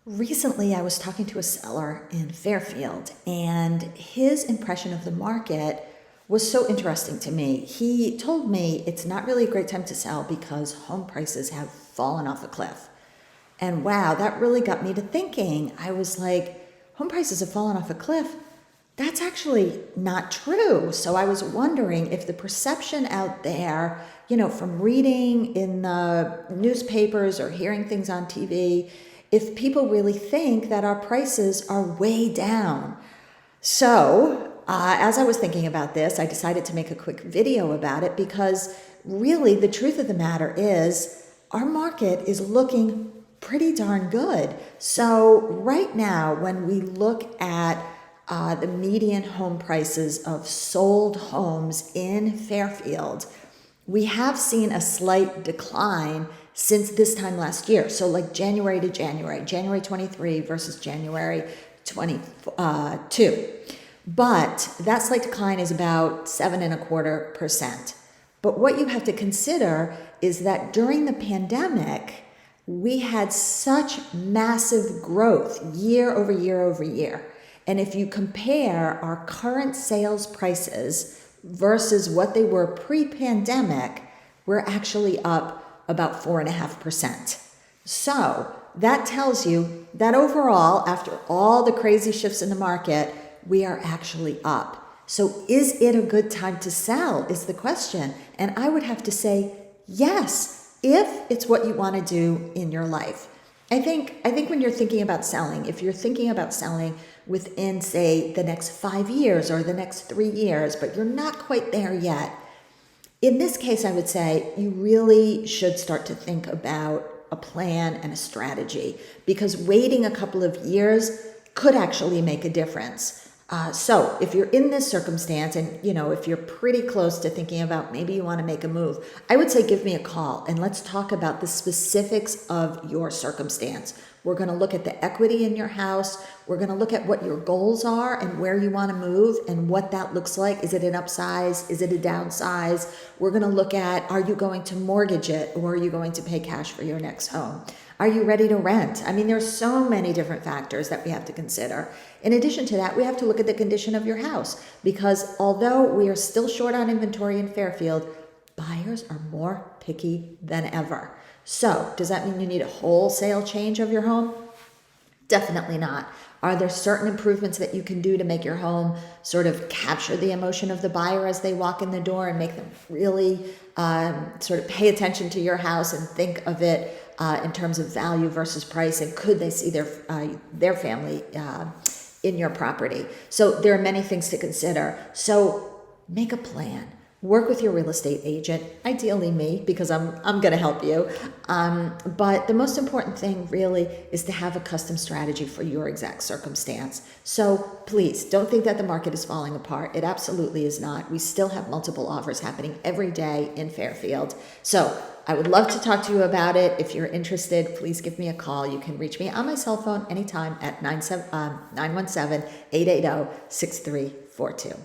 Recently, I was talking to a seller in Fairfield, and his impression of the market was so interesting to me. He told me it's not really a great time to sell because home prices have fallen off a cliff. And wow, that really got me to thinking. I was like, home prices have fallen off a cliff? That's actually not true. So I was wondering if the perception out there, from reading in the newspapers or hearing things on TV, if people really think that our prices are way down. So, as I was thinking about this, I decided to make a quick video about it because really the truth of the matter is our market is looking pretty darn good. So, right now, when we look at the median home prices of sold homes in Fairfield, we have seen a slight decline since this time last year. So like January to January 23 versus January 22. But that slight decline is about 7.25%. But what you have to consider is that during the pandemic, we had such massive growth year over year over year. And if you compare our current sales prices versus what they were pre-pandemic, we're actually up about 4.5%. So that tells you that overall, after all the crazy shifts in the market, we are actually up. So is it a good time to sell is the question. And I would have to say yes, if it's what you want to do in your life. I think when you're thinking about selling, if you're thinking about selling within, say, the next 5 years or the next 3 years, but you're not quite there yet, in this case, I would say you really should start to think about a plan and a strategy because waiting a couple of years could actually make a difference. So if you're in this circumstance and, if you're pretty close to thinking about maybe you want to make a move, I would say give me a call and let's talk about the specifics of your circumstance. We're going to look at the equity in your house. We're going to look at what your goals are and where you want to move and what that looks like. Is it an upsize? Is it a downsize? We're going to look at, are you going to mortgage it or are you going to pay cash for your next home? Are you ready to rent? I mean, there's so many different factors that we have to consider. In addition to that, we have to look at the condition of your house because although we are still short on inventory in Fairfield, buyers are more picky than ever. So does that mean you need a wholesale change of your home? Definitely not. Are there certain improvements that you can do to make your home sort of capture the emotion of the buyer as they walk in the door and make them really sort of pay attention to your house and think of it in terms of value versus price, and could they see their family in your property? So there are many things to consider. So make a plan. Work with your real estate agent, ideally me, because I'm going to help you. But the most important thing really is to have a custom strategy for your exact circumstance. So please don't think that the market is falling apart. It absolutely is not. We still have multiple offers happening every day in Fairfield. So I would love to talk to you about it. If you're interested, please give me a call. You can reach me on my cell phone anytime at 917-880-6342.